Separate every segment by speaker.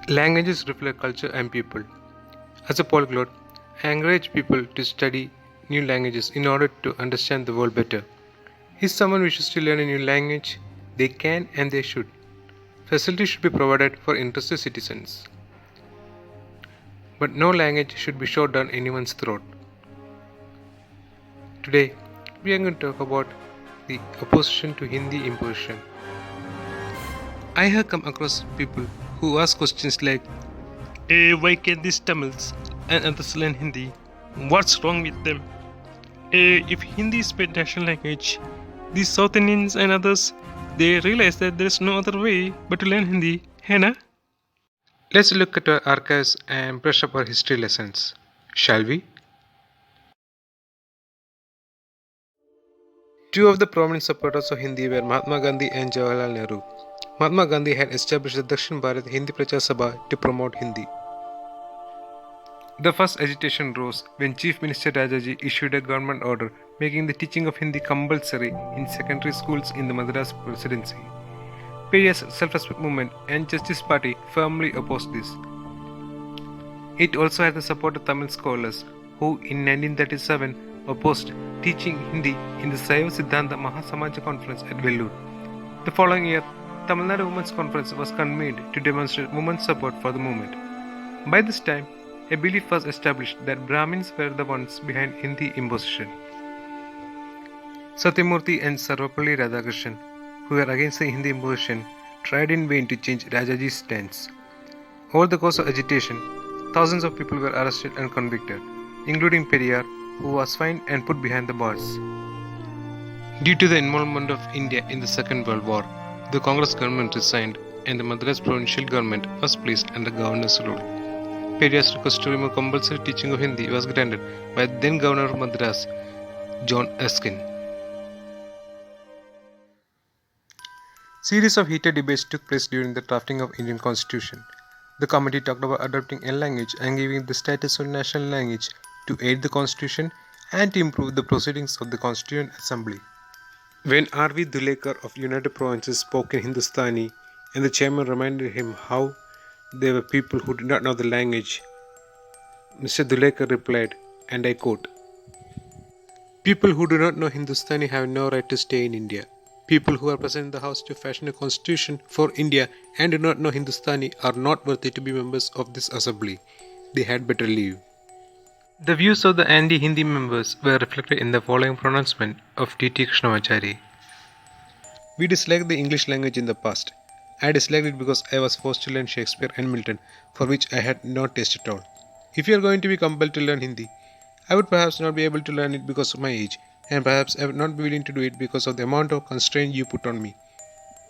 Speaker 1: Languages reflect culture and people. As a polyglot, I encourage people to study new languages in order to understand the world better. If someone wishes to learn a new language, they can and they should. Facilities should be provided for interested citizens. But no language should be shoved down anyone's throat. Today, we are going to talk about the opposition to Hindi imposition. I have come across people who ask questions like, why can these Tamils and others learn Hindi? What's wrong with them? If Hindi is my national language, these South Indians and others, they realize that there is no other way but to learn Hindi, है ना? Let's look at our archives and brush up our history lessons, shall we? Two of the prominent supporters of Hindi were Mahatma Gandhi and Jawaharlal Nehru. Mahatma Gandhi had established the Dakshin Bharat Hindi Prachar Sabha to promote Hindi. The first agitation rose when Chief Minister Rajaji issued a government order making the teaching of Hindi compulsory in secondary schools in the Madras Presidency. Periyar's self-respect movement and Justice Party firmly opposed this. It also had the support of Tamil scholars who in 1937 opposed teaching Hindi in the Saiva Siddhanta Mahasamaja conference at Vellore. The following year, Tamil Nadu Women's Conference was convened to demonstrate women's support for the movement. By this time, a belief was established that Brahmins were the ones behind Hindi imposition. Satyamurthy and Sarvapalli Radhakrishnan, who were against the Hindi imposition, tried in vain to change Rajaji's stance. Over the course of agitation, thousands of people were arrested and convicted, including Periyar, who was fined and put behind the bars. Due to the involvement of India in the Second World War, the Congress government resigned and the Madras provincial government was placed under governor's rule. Periyar's request to remove compulsory teaching of Hindi was granted by then Governor of Madras, John Erskine. Series of heated debates took place during the drafting of Indian Constitution. The committee talked about adopting a language and giving the status of national language to aid the Constitution and to improve the proceedings of the Constituent Assembly. When R.V. Dhulekar of United Provinces spoke in Hindustani and the chairman reminded him how there were people who did not know the language, Mr. Dhulekar replied, and I quote, "People who do not know Hindustani have no right to stay in India. People who are present in the House to fashion a constitution for India and do not know Hindustani are not worthy to be members of this assembly. They had better leave." The views of the anti-Hindi members were reflected in the following pronouncement of T.T. Krishnamachari. We disliked the English language in the past. I disliked it because I was forced to learn Shakespeare and Milton, for which I had no taste at all. If you are going to be compelled to learn Hindi, I would perhaps not be able to learn it because of my age, and perhaps I would not be willing to do it because of the amount of constraint you put on me.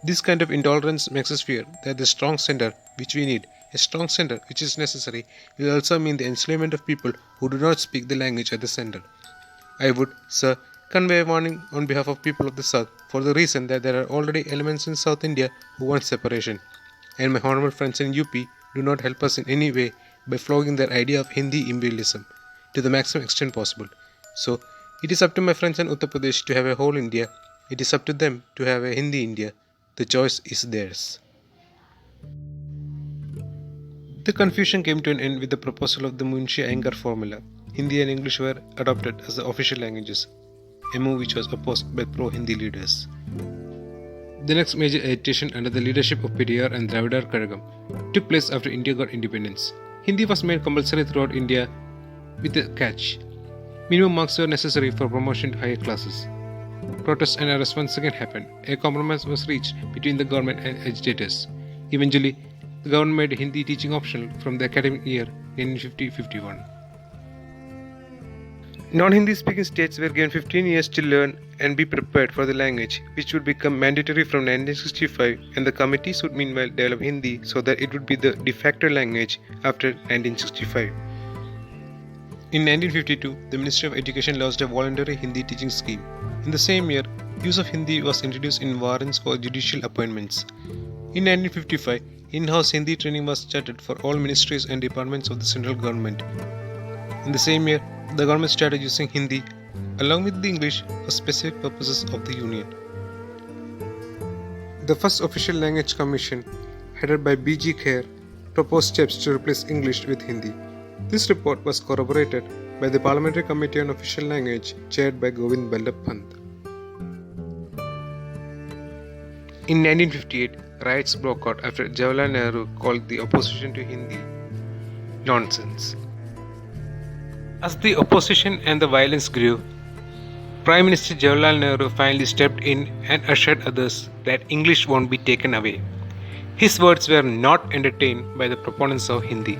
Speaker 1: This kind of intolerance makes us fear that the strong center which we need, a strong center which is necessary, will also mean the enslavement of people who do not speak the language at the center. I would, sir, convey a warning on behalf of people of the South for the reason that there are already elements in South India who want separation, and my honorable friends in UP do not help us in any way by flogging their idea of Hindi imperialism to the maximum extent possible. So, it is up to my friends in Uttar Pradesh to have a whole India. It is up to them to have a Hindi India. The choice is theirs. The confusion came to an end with the proposal of the Munshi Iyengar formula. Hindi and English were adopted as the official languages, a move which was opposed by pro-Hindi leaders. The next major agitation under the leadership of Periyar and Dravidar Kazhagam took place after India got independence. Hindi was made compulsory throughout India with a catch. Minimum marks were necessary for promotion to higher classes. Protests and arrests once again happened. A compromise was reached between the government and agitators. Eventually, the government made Hindi teaching optional from the academic year 1950-51. Non-Hindi speaking states were given 15 years to learn and be prepared for the language, which would become mandatory from 1965, and the committees would meanwhile develop Hindi so that it would be the de facto language after 1965. In 1952, the Ministry of Education launched a voluntary Hindi teaching scheme. In the same year, use of Hindi was introduced in warrants for judicial appointments. In 1955, in-house Hindi training was started for all ministries and departments of the central government. In the same year, the government started using Hindi along with the English for specific purposes of the Union. The first official language commission, headed by B.G. Khair, proposed steps to replace English with Hindi. This report was corroborated by the Parliamentary Committee on Official Language chaired by Govind Ballabh Pant. In 1958, riots broke out after Jawaharlal Nehru called the opposition to Hindi nonsense. As the opposition and the violence grew, Prime Minister Jawaharlal Nehru finally stepped in and assured others that English won't be taken away. His words were not entertained by the proponents of Hindi.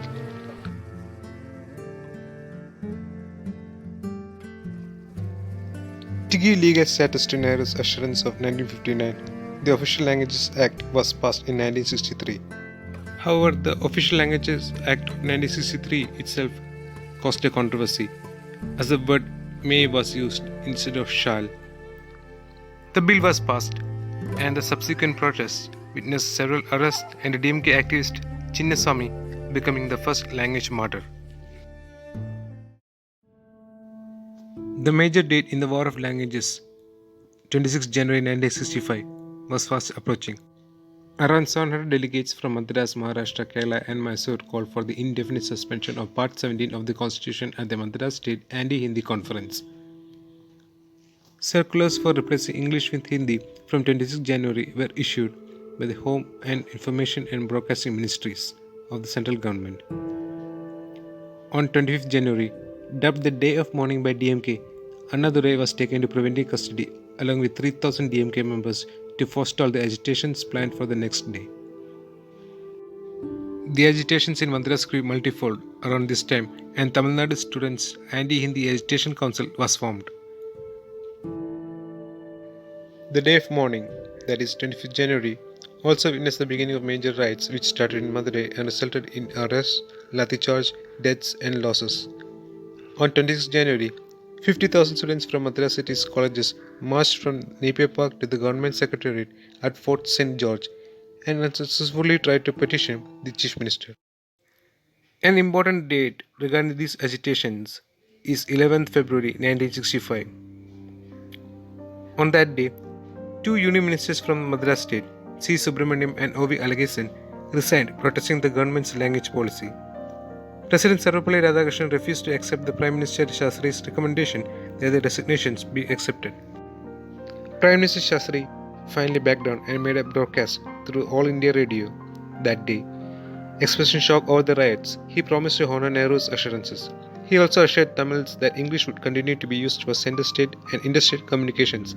Speaker 1: To give legal status to Nehru's assurance of 1959, the Official Languages Act was passed in 1963. However, the Official Languages Act of 1963 itself caused a controversy, as the word may was used instead of shall. The bill was passed, and the subsequent protests witnessed several arrests and a DMK activist Chinnaswamy becoming the first language martyr. The major date in the War of Languages, 26 January 1965, was fast approaching. Around 700 delegates from Madras, Maharashtra, Kerala and Mysore called for the indefinite suspension of Part 17 of the Constitution at the Madras State Anti-Hindi Conference. Circulars for replacing English with Hindi from 26 January were issued by the Home and Information and Broadcasting Ministries of the central government. On 25th January, dubbed the Day of Mourning by DMK, Annadurai was taken to preventive custody along with 3,000 DMK members to forestall the agitations planned for the next day. The agitations in Madras grew multifold around this time, and Tamil Nadu Students' Anti-Hindi Agitation Council was formed. The day of mourning, that is 25th January, also witnessed the beginning of major riots which started in Madurai and resulted in arrests, lathicharge, deaths and losses. On 26th January, 50,000 students from Madras city's colleges marched from Napier Park to the government secretariat at Fort St. George and unsuccessfully tried to petition the chief minister. An important date regarding these agitations is 11th February 1965. On that day, two union ministers from Madras state, C. Subramaniam and O.V. Alagasan, resigned protesting the government's language policy. President Sarvepalli Radhakrishnan refused to accept the Prime Minister Shastri's recommendation that the resignations be accepted. Prime Minister Shastri finally backed down and made a broadcast through All India Radio that day. Expressing shock over the riots, he promised to honor Nehru's assurances. He also assured Tamils that English would continue to be used for center-state and interstate communications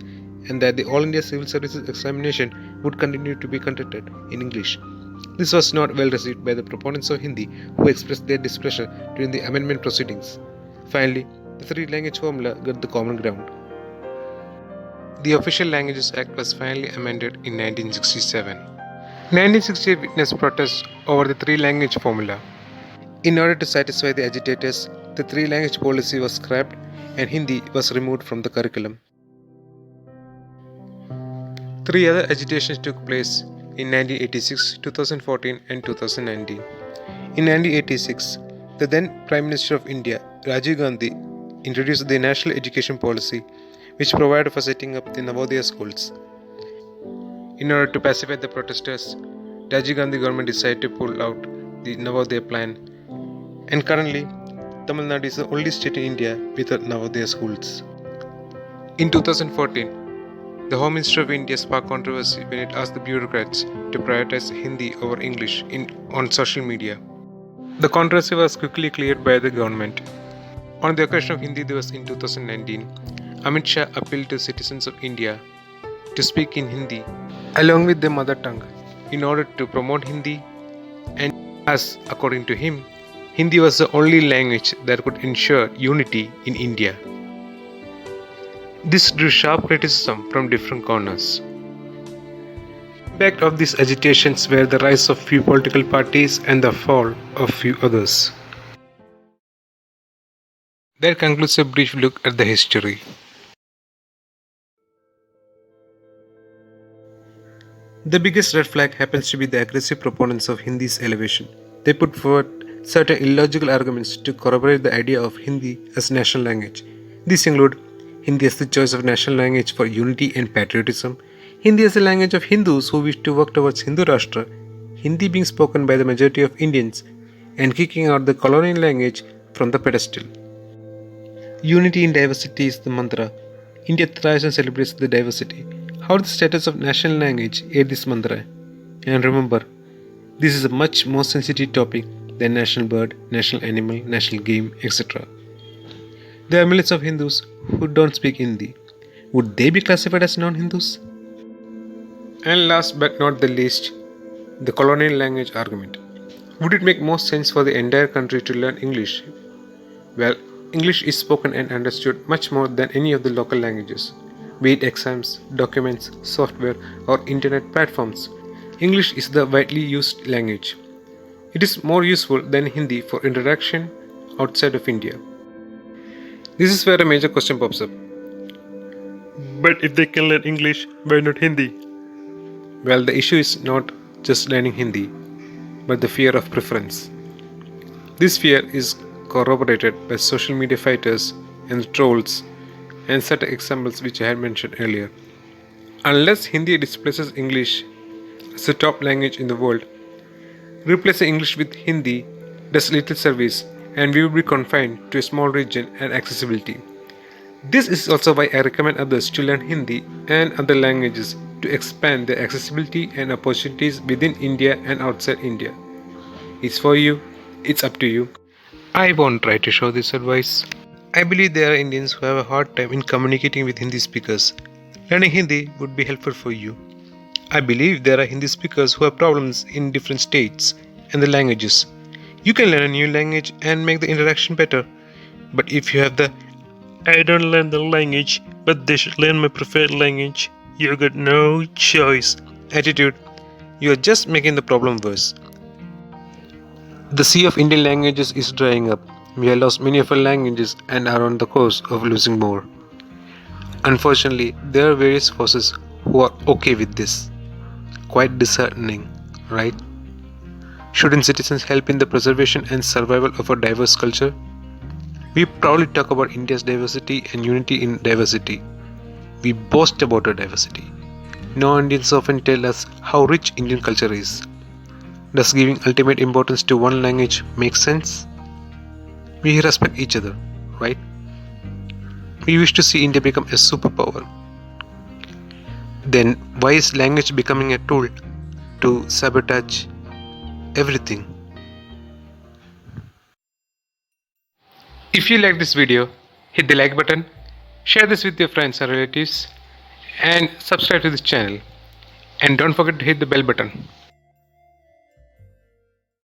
Speaker 1: and that the All India Civil Services examination would continue to be conducted in English. This was not well received by the proponents of Hindi, who expressed their displeasure during the amendment proceedings. Finally, the three-language formula got the common ground. The Official Languages Act was finally amended in 1967. 1968 witnessed protests over the three-language formula. In order to satisfy the agitators, the three-language policy was scrapped and Hindi was removed from the curriculum. Three other agitations took place in 1986, 2014 and 2019. In 1986, the then Prime Minister of India, Rajiv Gandhi, introduced the National Education Policy, which provided for setting up the Navodaya schools. In order to pacify the protesters, Rajiv Gandhi government decided to pull out the Navodaya plan, and currently, Tamil Nadu is the only state in India without Navodaya schools. In 2014, the Home Minister of India sparked controversy when it asked the bureaucrats to prioritize Hindi over English on social media. The controversy was quickly cleared by the government. On the occasion of Hindi Divas in 2019, Amit Shah appealed to citizens of India to speak in Hindi along with their mother tongue in order to promote Hindi, and as according to him, Hindi was the only language that could ensure unity in India. This drew sharp criticism from different corners. The impact of these agitations were the rise of few political parties and the fall of few others. That concludes a brief look at the history. The biggest red flag happens to be the aggressive proponents of Hindi's elevation. They put forward certain illogical arguments to corroborate the idea of Hindi as national language. These include Hindi as the choice of national language for unity and patriotism, Hindi as the language of Hindus who wish to work towards Hindu Rashtra, Hindi being spoken by the majority of Indians and kicking out the colonial language from the pedestal. Unity in diversity is the mantra. India thrives and celebrates the diversity. How does the status of national language aid this mantra? And remember, this is a much more sensitive topic than national bird, national animal, national game, etc. There are millions of Hindus who don't speak Hindi. Would they be classified as non-Hindus? And last but not the least, the colonial language argument. Would it make more sense for the entire country to learn English? Well, English is spoken and understood much more than any of the local languages, be it exams, documents, software, or internet platforms. English is the widely used language. It is more useful than Hindi for interaction outside of India. This is where a major question pops up. But if they can learn English, why not Hindi? Well, the issue is not just learning Hindi, but the fear of preference. This fear is corroborated by social media fighters and trolls and certain examples which I had mentioned earlier. Unless Hindi displaces English as the top language in the world, replacing English with Hindi does little service and we will be confined to a small region and accessibility. This is also why I recommend others to learn Hindi and other languages to expand their accessibility and opportunities within India and outside India. It's for you, it's up to you. I won't try to show this advice. I believe there are Indians who have a hard time in communicating with Hindi speakers. Learning Hindi would be helpful for you. I believe there are Hindi speakers who have problems in different states and the languages. You can learn a new language and make the interaction better. But if you have the I don't learn the language, but they should learn my preferred language, you got no choice attitude, you are just making the problem worse. The sea of Indian languages is drying up. We have lost many of our languages and are on the course of losing more. Unfortunately, there are various forces who are okay with this. Quite disheartening, right? Shouldn't citizens help in the preservation and survival of a diverse culture? We proudly talk about India's diversity and unity in diversity. We boast about our diversity. Non-Indians often tell us how rich Indian culture is. Does giving ultimate importance to one language make sense? We respect each other, right? We wish to see India become a superpower. Then why is language becoming a tool to sabotage everything? If you like this video, hit the like button, share this with your friends and relatives, and subscribe to this channel. And don't forget to hit the bell button.